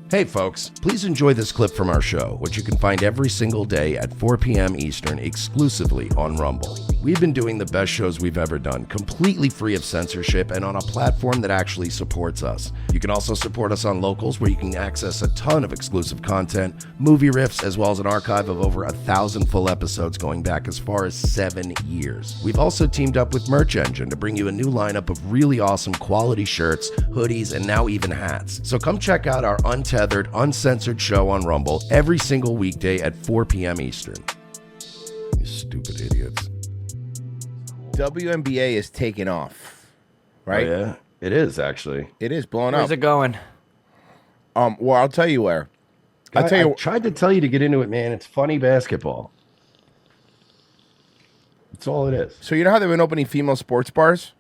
Hey folks, please enjoy this clip from our show, which you can find every single day at 4 p.m. Eastern exclusively on Rumble. We've been doing the best shows we've ever done, completely free of censorship and on a platform that actually supports us. You can also support us on Locals, where you can access a ton of exclusive content, movie riffs, as well as an archive of over 1,000 full episodes going back as far as 7 years. We've also teamed up with Merch Engine to bring you a new lineup of really awesome quality shirts, hoodies, and now even hats. So come check out our untethered, uncensored show on Rumble every single weekday at 4 p.m. Eastern. You stupid idiots. WNBA is taking off, right? Oh, yeah, it is actually. It is blowing up. Where's it going? Well, I'll tell you where. I tried to tell you to get into it, man. It's funny basketball. That's all it is. So you know how they've been opening female sports bars?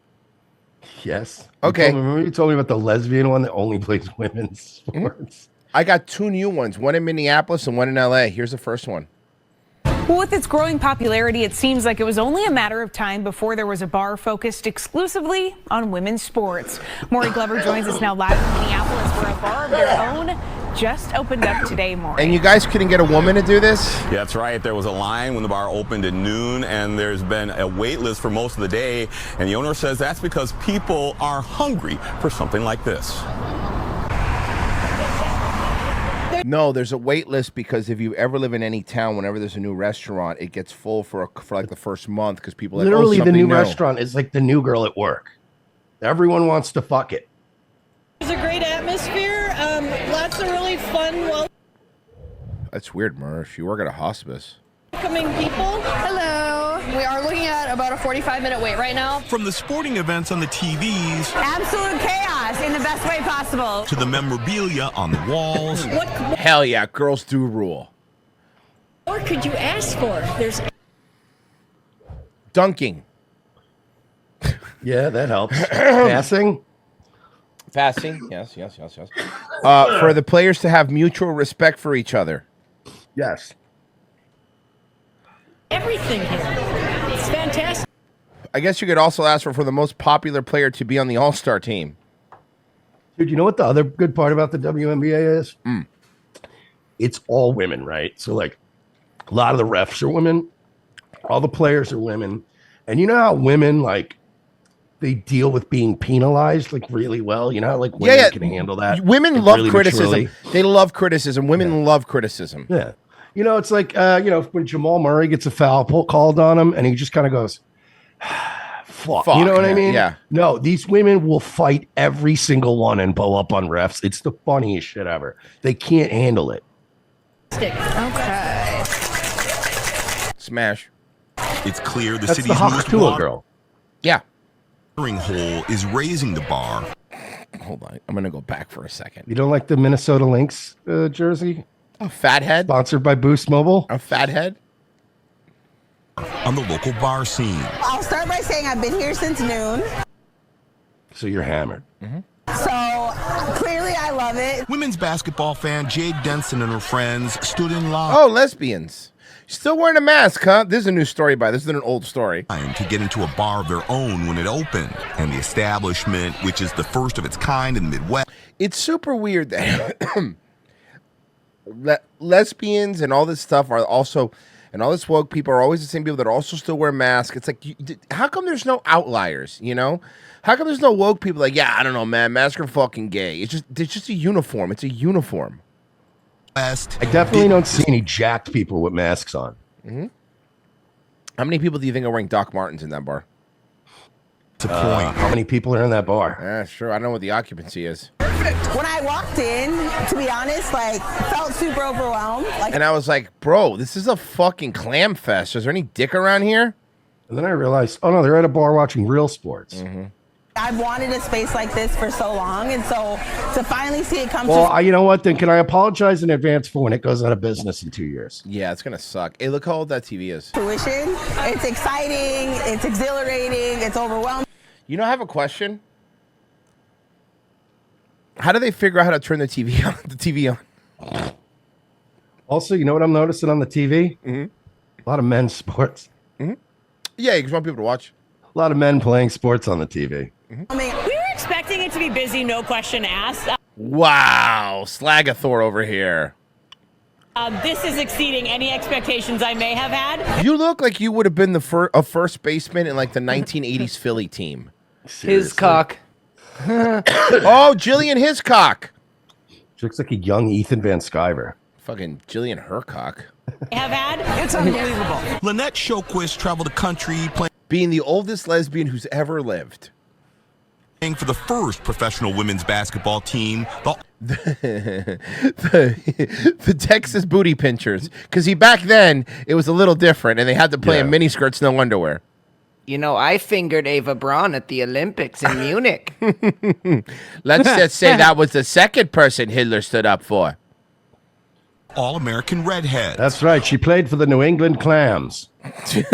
Yes. Okay. Remember you told me about the lesbian one that only plays women's sports? I got 2 new ones, one in Minneapolis and one in LA. Here's the first one. Well, with its growing popularity, it seems like it was only a matter of time before there was a bar focused exclusively on women's sports. Maury Glover joins us now live in Minneapolis, where a bar of their own just opened up today, Maury. And you guys couldn't get a woman to do this? Yeah, that's right. There was a line when the bar opened at noon, and there's been a wait list for most of the day. And the owner says that's because people are hungry for something like this. No, there's a wait list because if you ever live in any town, whenever there's a new restaurant, it gets full for like the first month because people Literally, the new new. restaurant is like the new girl at work. Everyone wants to fuck it. There's a great atmosphere. Lots of really fun, That's weird, Murph. You work at a hospice. welcoming people. Hello. We are looking at about a 45-minute wait right now. From the sporting events on the TVs Absolute chaos in the best way possible. to the memorabilia on the walls. What Hell yeah, girls do rule. more could you ask for? There's Dunking. Yeah, that helps. Passing? Passing. Yes. For the players to have mutual respect for each other. Yes. everything here. It's fantastic. I guess you could also ask for the most popular player to be on the All-Star team. Dude, you know what the other good part about the WNBA is? It's all women, right? So, like, a lot of the refs are women. All the players are women. And you know how women, like, they deal with being penalized, like, really well? You know how, like, women can handle that? Women like, love really criticism. maturely? They love criticism. Women love criticism. Yeah. You know, it's like, when Jamal Murray gets a foul called on him and he just kind of goes, fuck. You know what I mean? Yeah. No, these women will fight every single one and bow up on refs. It's the funniest shit ever. They can't handle it. Okay. Smash. It's clear the That's city's the newest Hakatula girl. Yeah. watering hole is raising the bar. Hold on. I'm going to go back for a second. You don't like the Minnesota Lynx jersey? A fathead? Sponsored by Boost Mobile? A fathead? On the local bar scene. I'll start by saying I've been here since noon. So you're hammered. So clearly I love it. Women's basketball fan Jade Denson and her friends stood in line Oh, lesbians. Still wearing a mask, huh? This is a new story this is an old story. to get into a bar of their own when it opened. And the establishment, which is the first of its kind in the Midwest. It's super weird that lesbians and all this stuff are also, and all this woke people are always the same people that also still wear masks. It's like, how come there's no outliers, you know? How come there's no woke people like, yeah, I don't know, man, masks are fucking gay. It's just a uniform. It's a uniform. I definitely don't see any jacked people with masks on. How many people do you think are wearing Doc Martens in that bar? How many people are in that bar? Yeah, sure. I don't know what the occupancy is. When I walked in, to be honest, felt super overwhelmed. And I was like, bro, this is a fucking clam fest. Is there any dick around here? And then I realized, oh no, they're at a bar watching real sports. I've wanted a space like this for so long, and so to finally see it come Well, you know what? Then can I apologize in advance for when it goes out of business in 2 years? Yeah, it's gonna suck. Hey, look how old that TV is. fruition, it's exciting, it's exhilarating, it's overwhelming. You know, I have a question. How do they figure out how to turn the TV on? Also, you know what I'm noticing on the TV? A lot of men's sports. Yeah, you just want people to watch. A lot of men playing sports on the TV. We were expecting it to be busy, no question asked. Wow. Wow, Slagathor over here. This is exceeding any expectations I may have had. You look like you would have been a first baseman in like the 1980s Philly team. His cock. Oh, Jillian Hiscock. She looks like a young Ethan Van Sciver. Fucking Jillian Hercock. Have had. It's unbelievable. Lynette Showquist traveled the country Being the oldest lesbian who's ever lived. playing for the first professional women's basketball team, The Texas Booty Pinchers. Because back then, it was a little different, and they had to play in miniskirts, no underwear. You know, I fingered Ava Braun at the Olympics in Munich. Let's just say that was the second person Hitler stood up for. All-American redhead. That's right. She played for the New England Clams. Who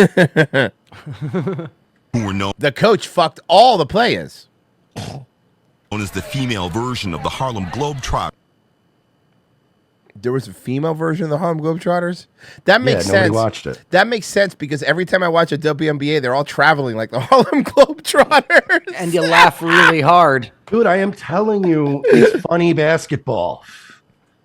were known The coach fucked all the players. as the female version of the Harlem Globetrotters. There was a female version of the Harlem Globetrotters? That makes sense. Nobody watched it. That makes sense because every time I watch a WNBA, they're all traveling like the Harlem Globetrotters. And you laugh really hard. Dude, I am telling you, it's funny basketball.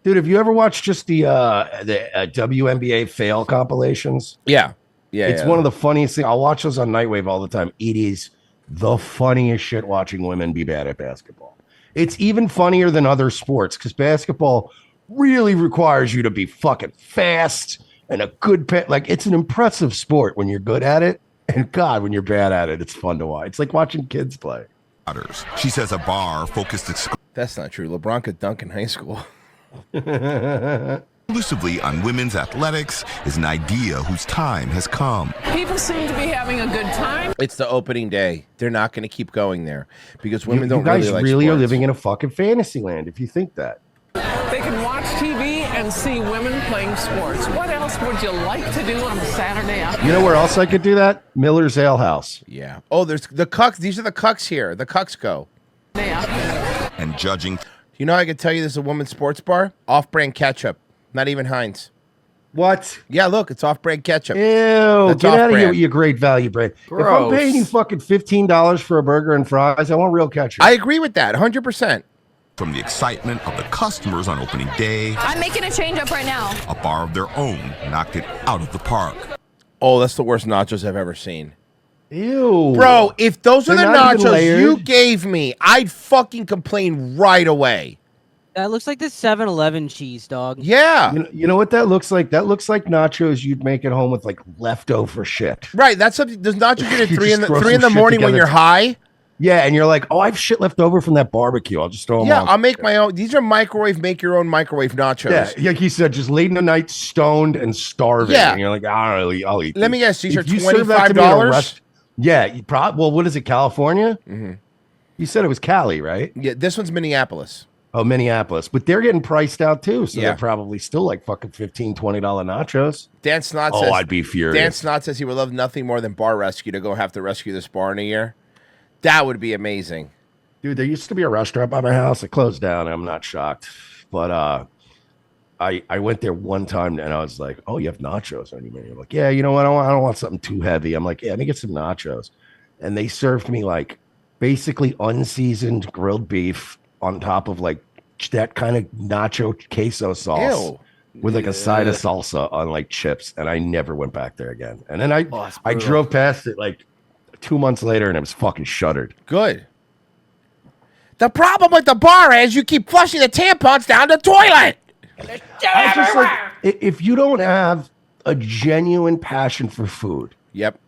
Dude, have you ever watched just the WNBA fail compilations? Yeah. It's one of the funniest things. I'll watch those on Nightwave all the time. It is the funniest shit watching women be bad at basketball. It's even funnier than other sports because basketball really requires you to be fucking fast and a good like it's an impressive sport when you're good at it. And God, when you're bad at it, it's fun to watch. It's like watching kids play. She says a bar focused That's not true. LeBron could dunk in high school. exclusively on women's athletics is an idea whose time has come. People seem to be having a good time. It's the opening day. They're not going to keep going there because women You don't guys really like really sports. are living in a fucking fantasy land if you think that. They can watch TV and see women playing sports. What else would you like to do on a Saturday afternoon? You know where else I could do that? Miller's Ale House. Yeah. Oh, there's the cucks. These are the cucks here. The cucks go. And judging. You know, I could tell you this is a women's sports bar. Off-brand ketchup. Not even Heinz. What? Yeah, look, it's off-brand ketchup. Ew, That's get out of here off-brand. with your great value brand. If I'm Gross. paying you fucking $15 for a burger and fries, I want real ketchup. I agree with that, 100%. From the excitement of the customers on opening day, I'm making a change up right now. a bar of their own knocked it out of the park. Oh, that's the worst nachos I've ever seen. Ew. Bro, if those are the They're not even nachos layered. you gave me, I'd fucking complain right away. That looks like the 7-Eleven cheese, dog. Yeah. You know what that looks like? That looks like nachos you'd make at home with like leftover shit. Right, that's something. Those nachos you get at You 3 in just the throw 3 in some the shit morning when together. you're high. Yeah, and you're like, oh, I have shit left over from that barbecue. I'll just throw them Yeah, on. I'll make my own. These are make your own microwave nachos. Yeah, like he said, just late in the night, stoned and starving. Yeah. And you're like, I'll eat. Let these. me guess, these If are you serve that to me at a $25? rest- Yeah, you well, what is it, California? Mm-hmm. You said it was Cali, right? Yeah, this one's Minneapolis. Oh, Minneapolis. But they're getting priced out too, so Yeah. they're probably still like fucking $15, $20 nachos. Dan Snot Oh, says. I'd be Dan furious. Snot says he would love nothing more than bar rescue to go have to rescue this bar in a year. That would be amazing. Dude, there used to be a restaurant by my house. It closed down. I'm not shocked. But I went there one time and I was like, oh, you have nachos on your menu. Like, yeah, you know what? I don't want something too heavy. I'm like, yeah, let me get some nachos. And they served me like basically unseasoned grilled beef on top of like that kind of nacho queso sauce. Ew. With like a side of salsa on like chips. And I never went back there again. And then I that's I brutal. drove past it like 2 months later and it was fucking shuttered. Good. The problem with the bar is you keep flushing the tampons down the toilet. I just like, if you don't have a genuine passion for food, Yep.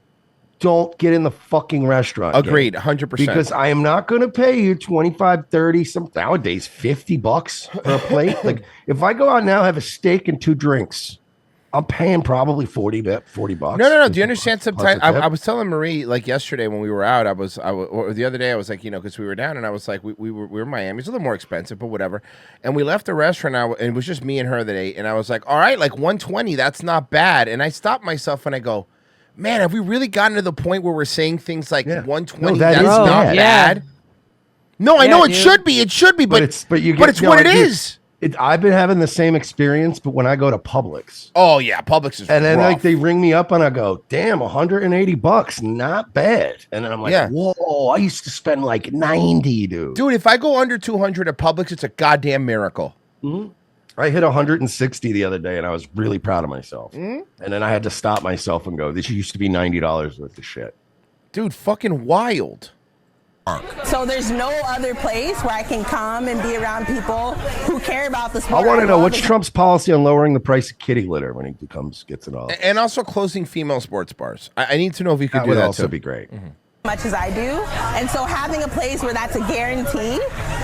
don't get in the fucking restaurant. game. Agreed. 100%. Because I am not going to pay you 25, 30, some nowadays $50 for a plate. Like if I go out now, have a steak and 2 drinks, I'm paying probably $40. No. Do you understand? Sometimes Plus a tip. I was telling Marie like yesterday when we were out. Or the other day I was like, because we were down and I was like, we were in Miami. It's a little more expensive, but whatever. And we left the restaurant and it was just me and her that ate. And I was like, all right, like $120, that's not bad. And I stopped myself and I go, man, have we really gotten to the point where we're saying things like Yeah. $120? No, that that's is not bad. bad. No, I Yeah, know it dude. should be. It should be, but it's what it is. I've been having the same experience, but when I go to Publix, Oh yeah, Publix is and then rough. like they ring me up and I go, damn, $180, not bad. And then I'm like, Yeah. whoa, I used to spend like 90, dude. Dude, if I go under 200 at Publix, it's a goddamn miracle. I hit 160 the other day, and I was really proud of myself. And then I had to stop myself and go, this used to be $90 worth of shit. Dude, fucking wild. So there's no other place where I can come and be around people who care about the sport. I want to know, what's Trump's policy on lowering the price of kitty litter when he gets it all? And also closing female sports bars. I need to know if you could That do would that also too. be great. much as I do, and so having a place where that's a guarantee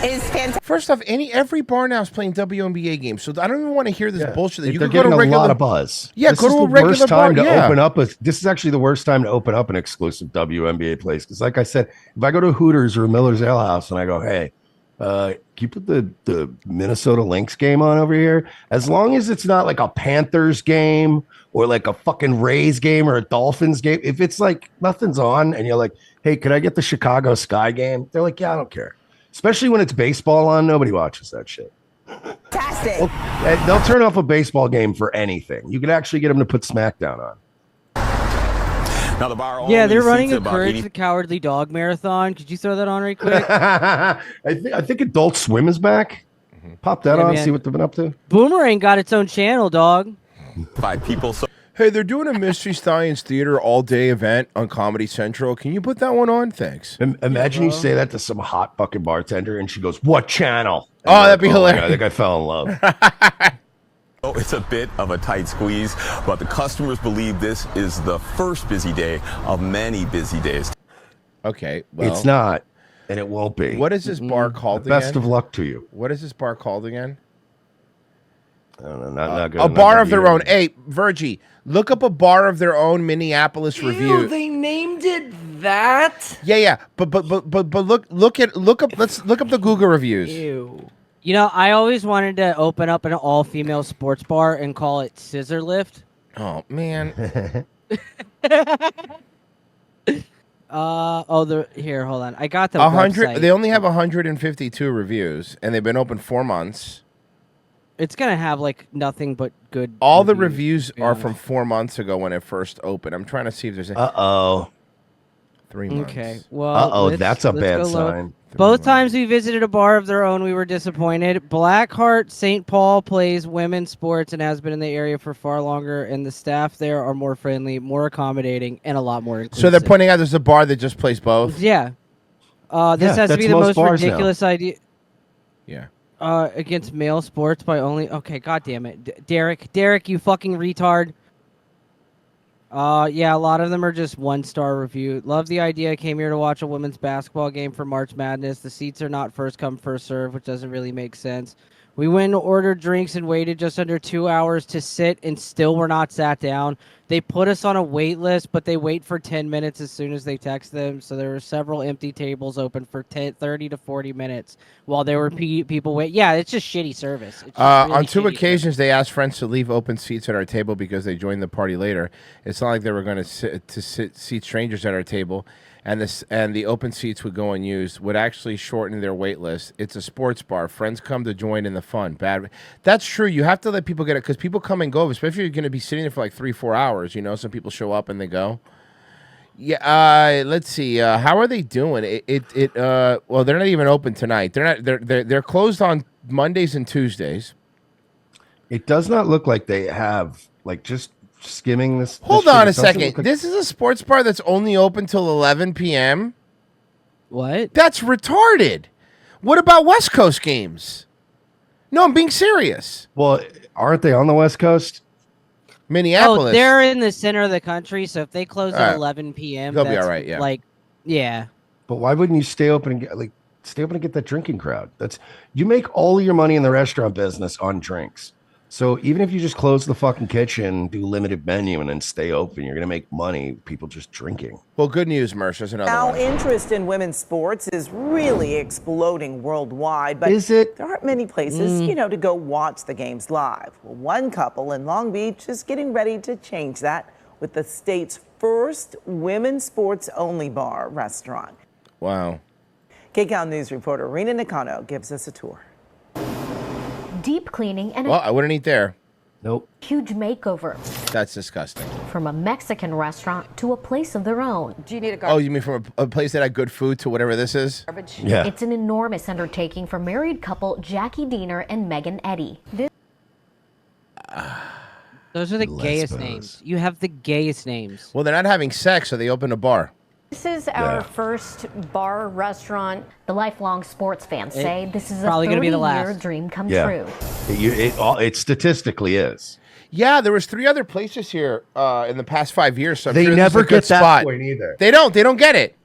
is fantastic. First off, every bar now is playing WNBA games, so I don't even want to hear this bullshit. That you They're could go to getting regular, a lot of buzz. Yeah, this go is to a the regular worst bar. time to Yeah. open up. This is actually the worst time to open up an exclusive WNBA place because, like I said, if I go to Hooters or Miller's Ale House and I go, hey, can you put the Minnesota Lynx game on over here? As long as it's not like a Panthers game or like a fucking Rays game or a Dolphins game. If it's like nothing's on and you're like, hey, could I get the Chicago Sky game? They're like, yeah, I don't care. Especially when it's baseball on. Nobody watches that shit. Fantastic. Well, they'll turn off a baseball game for anything. You could actually get them to put SmackDown on. Now the bar Yeah, they're only running seats a about Courage 80 the Cowardly Dog marathon. Could you throw that on right quick? I think Adult Swim is back. Pop that on, man. see what they've been up to. Boomerang got its own channel, dog. 5 people. So Hey, they're doing a Mystery Science Theater all-day event on Comedy Central. Can you put that one on? Thanks. Imagine you say that to some hot fucking bartender and she goes, what channel? And Oh, you're that'd be like, hilarious. I think I fell in love. Oh, it's a bit of a tight squeeze, but the customers believe this is the first busy day of many busy days. Okay, well, It's not, and it won't be. What is this bar called Best again? of luck to you. What is this bar called again? I don't know, not good. A bar of their own. Hey, Virgie, look up a bar of their own Minneapolis review. They named it that? Yeah, but look up. Let's look up the Google reviews. Ew. You know, I always wanted to open up an all-female sports bar and call it Scissor Lift. Oh man. Here, hold on. I got the 100. website. They only have 152 reviews, and they've been open 4 months. It's gonna have like nothing but good. All the reviews are from 4 months ago when it first opened. I'm trying to see if there's. 3 months. Okay. Well. That's a bad go low. sign. Both times we visited a bar of their own, we were disappointed. Blackheart St. Paul plays women's sports and has been in the area for far longer, and the staff there are more friendly, more accommodating, and a lot more inclusive. So they're pointing out there's a bar that just plays both. Yeah. This has to be the most ridiculous idea. Yeah. Against male sports by only. Okay, God damn it, Derek, you fucking retard. Yeah, a lot of them are just 1-star review. Love the idea. Came here to watch a women's basketball game for March Madness. The seats are not first come, first serve, which doesn't really make sense. We went and ordered drinks and waited just under 2 hours to sit and still were not sat down. They put us on a wait list, but they wait for 10 minutes as soon as they text them. So there were several empty tables open for 30 to 40 minutes while there were people wait. Yeah, it's just shitty service. It's just really On 2 shitty occasions, they asked friends to leave open seats at our table because they joined the party later. It's not like they were going to seat strangers at our table, and the open seats would go unused. Would actually shorten their wait list. It's a sports bar. Friends come to join in the fun. That's true. You have to let people get it because people come and go, especially if you're going to be sitting there for like 3-4 hours. You know, some people show up and they go. Yeah. Let's see. How are they doing? Well, they're not even open tonight. They're closed on Mondays and Tuesdays. It does not look like they have just skimming this. Hold this on shit, a it doesn't second. look like- This is a sports bar that's only open till 11 p.m. What? That's retarded. What about West Coast games? No, I'm being serious. Well, aren't they on the West Coast? Minneapolis. Oh, they're in the center of the country, so if they close All at right. 11 p.m., They'll be that's all right, yeah. Yeah. But why wouldn't you stay open and get that drinking crowd? You make all of your money in the restaurant business on drinks. So even if you just close the fucking kitchen, do limited menu, and then stay open, you're gonna make money. People just drinking. Well, good news, Mersh. There's another Now, one. interest in women's sports is really exploding worldwide, but Is it? there aren't many places, to go watch the games live. Well, one couple in Long Beach is getting ready to change that with the state's first women's sports only bar restaurant. Wow. KCAL News reporter Rena Nakano gives us a tour. Deep cleaning and Well, I wouldn't eat there. Nope. a huge makeover. That's disgusting. from a Mexican restaurant to a place of their own. Do you need a Oh, you mean from a place that had good food to whatever this is? garbage? Yeah. It's an enormous undertaking for married couple Jackie Diener and Megan Eddy. Those are the gayest names. You have the gayest names. Well, they're not having sex, so they opened a bar. This is our first bar restaurant. The lifelong sports fans say this is a probably gonna be the 30-year last. dream come true. It statistically is. Yeah, there was 3 other places here in the past 5 years. So I'm They sure never this is a good get that spot. point either. They don't get it.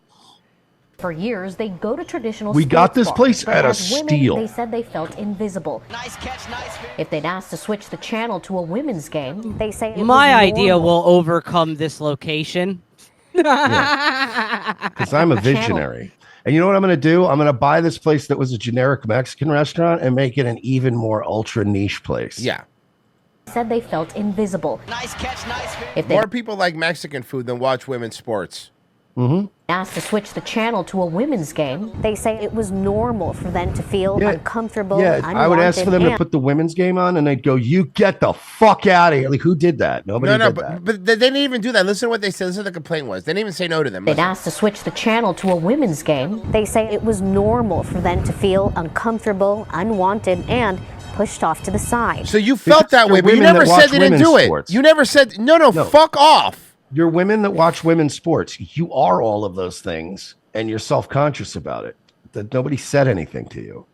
For years, they go to traditional We got sports this bars, place but at a as women, steal. They said they felt invisible. Nice catch, nice. If they'd asked to switch the channel to a women's game, they say it My was idea normal. will overcome this location. Because I'm a visionary. And you know what I'm going to do? I'm going to buy this place that was a generic Mexican restaurant and make it an even more ultra niche place. Yeah. Said they felt invisible. Nice catch, nice. If they More people like Mexican food than watch women's sports. asked to switch the channel to a women's game, they say it was normal for them to feel uncomfortable, Yeah, I would ask for them to put the women's game on, and they'd go, "You get the fuck out of here!" Like, who did that? Nobody did that. But they didn't even do that. Listen to what they said. Listen to what the complaint was. They didn't even say no to them. They'd asked to switch the channel to a women's game. They say it was normal for them to feel uncomfortable, unwanted, and pushed off to the side. So you felt that way, but you never said they didn't do it. You never said, no, fuck off. You're women that watch women's sports. You are all of those things, and you're self-conscious about it. That nobody said anything to you.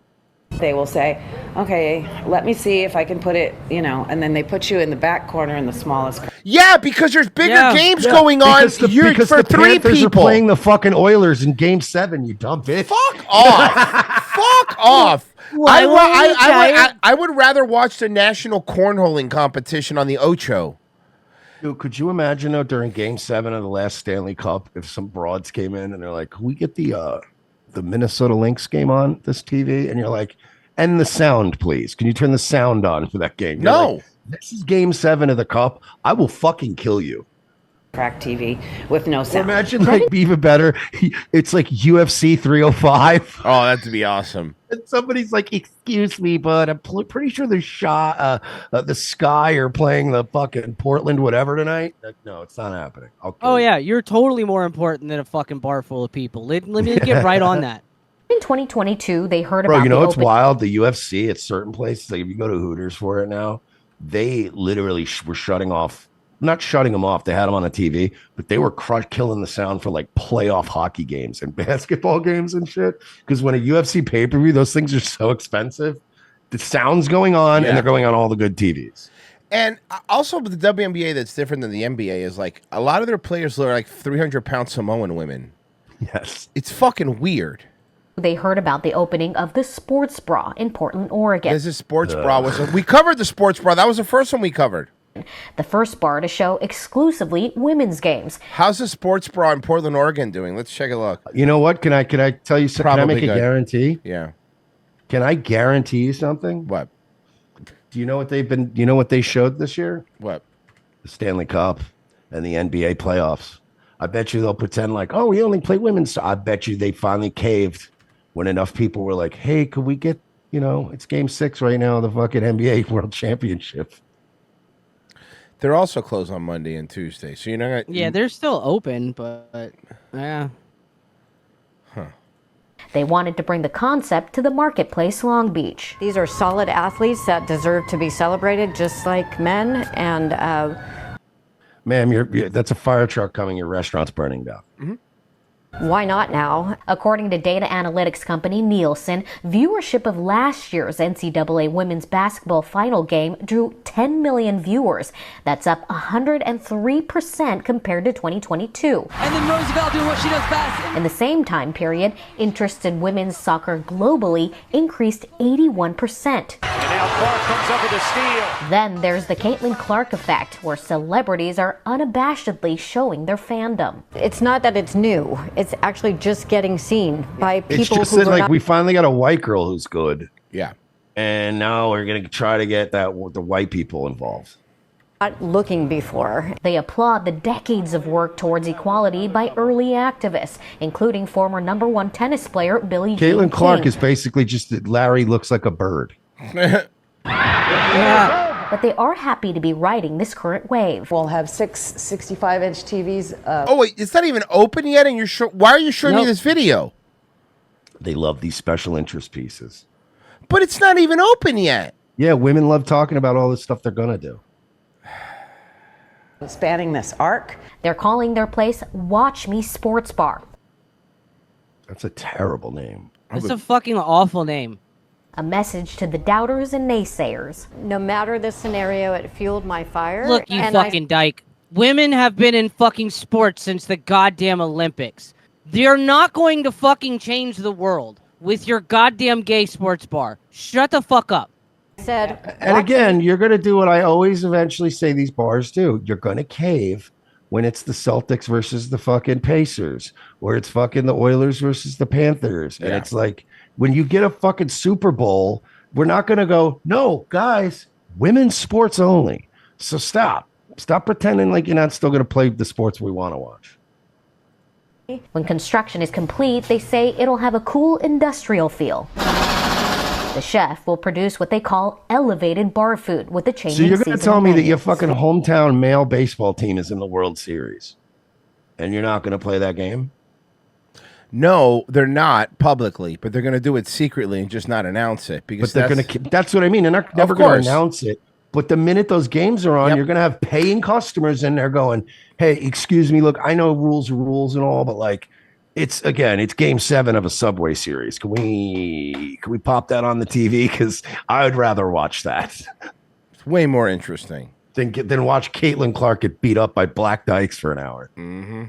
They will say, okay, let me see if I can put it, and then they put you in the back corner in the smallest. Yeah, because there's bigger games going on. Because the for 3 Panthers people. are playing the fucking Oilers in Game 7. You dumb bitch. Fuck off. Fuck off. I would rather watch the national cornholing competition on the Ocho. Dude, could you imagine though during Game 7 of the last Stanley Cup if some broads came in and they're like, "Can we get the Minnesota Lynx game on this TV?" And you're like, "And the sound, please. Can you turn the sound on for that game?" You're No. like, this is Game 7 of the Cup. I will fucking kill you. Crack TV with no Or sound. imagine like even better. It's like UFC 305. Oh, that'd be awesome. And somebody's like, "Excuse me, but I'm pretty sure the Sky are playing the fucking Portland whatever tonight." Like, no, it's not happening. Oh yeah, you're totally more important than a fucking bar full of people. Let me get right on that. In 2022, they heard Bro, about you know the what's open- wild? The UFC at certain places, like if you go to Hooters for it now, they literally were shutting off. Not shutting them off. They had them on the TV, but they were killing the sound for like playoff hockey games and basketball games and shit. Because when a UFC pay-per-view, those things are so expensive. The sound's going on, and they're going on all the good TVs. And also with the WNBA that's different than the NBA is like a lot of their players are like 300-pound Samoan women. Yes. It's fucking weird. They heard about the opening of the sports bra in Portland, Oregon. There's a sports bra. We covered the sports bra. That was the first one we covered. The first bar to show exclusively women's games. How's the sports bra in Portland, Oregon doing? Let's check a look. You know what? Can I tell you something? Can I make a guarantee? Yeah. Can I guarantee you something? What? Do you know what you know what they showed this year? What? The Stanley Cup and the NBA playoffs. I bet you they'll pretend like, "Oh, we only play women's." I bet you they finally caved when enough people were like, "Hey, could we get, it's Game 6 right now of the fucking NBA World Championship." They're also closed on Monday and Tuesday. So you're not Yeah, they're still open, but yeah. They wanted to bring the concept to the marketplace Long Beach. These are solid athletes that deserve to be celebrated just like men. And Ma'am, that's a fire truck coming. Your restaurant's burning down. Mm-hmm. why not now? According to data analytics company Nielsen, viewership of last year's NCAA women's basketball final game drew 10 million viewers. That's up 103% compared to 2022. And then Roosevelt doing what she does best. In the same time period, interest in women's soccer globally increased 81%. And now Clark comes up with a steal. Then there's the Caitlin Clark effect, where celebrities are unabashedly showing their fandom. It's not that it's new. It's actually just getting seen by people It's just who that, are like, not... we finally got a white girl who's good. Yeah. And now we're going to try to get the white people involved. not looking before. They applaud the decades of work towards equality by early activists, including former #1 tennis player Billie Jean Caitlin Clark King. is basically just that Larry looks like a bird. Yeah. but they are happy to be riding this current wave. We'll have 6 65-inch TVs. Oh wait, it's not even open yet, and why are you showing me this video? They love these special interest pieces. But it's not even open yet. Yeah, women love talking about all this stuff they're gonna do. Spanning this arc. They're calling their place Watch Me Sports Bar. That's a terrible name. It's a fucking awful name. A message to the doubters and naysayers. No matter the scenario, it fueled my fire. Look, you fucking dyke. Women have been in fucking sports since the goddamn Olympics. They're not going to fucking change the world with your goddamn gay sports bar. Shut the fuck up. And again, you're going to do what I always eventually say these bars do. You're going to cave when it's the Celtics versus the fucking Pacers, or it's fucking the Oilers versus the Panthers. And it's like, when you get a fucking Super Bowl, we're not going to go, no, guys, women's sports only. So stop pretending like you're not still going to play the sports we want to watch. When construction is complete, they say it'll have a cool industrial feel. The chef will produce what they call elevated bar food with the changing So you're going to tell me that menus. your fucking hometown male baseball team is in the World Series, and you're not going to play that game? No, they're not publicly, but they're going to do it secretly and just not announce it because But they're going to. That's what I mean. They're not never going to announce it. But the minute those games are on, you're going to have paying customers in there going, "Hey, excuse me, look, I know rules are rules and all, but like, it's Game 7 of a Subway series. Can we pop that on the TV? Because I would rather watch that. It's way more interesting than watch Caitlin Clark get beat up by black dykes for an hour. Mm-hmm.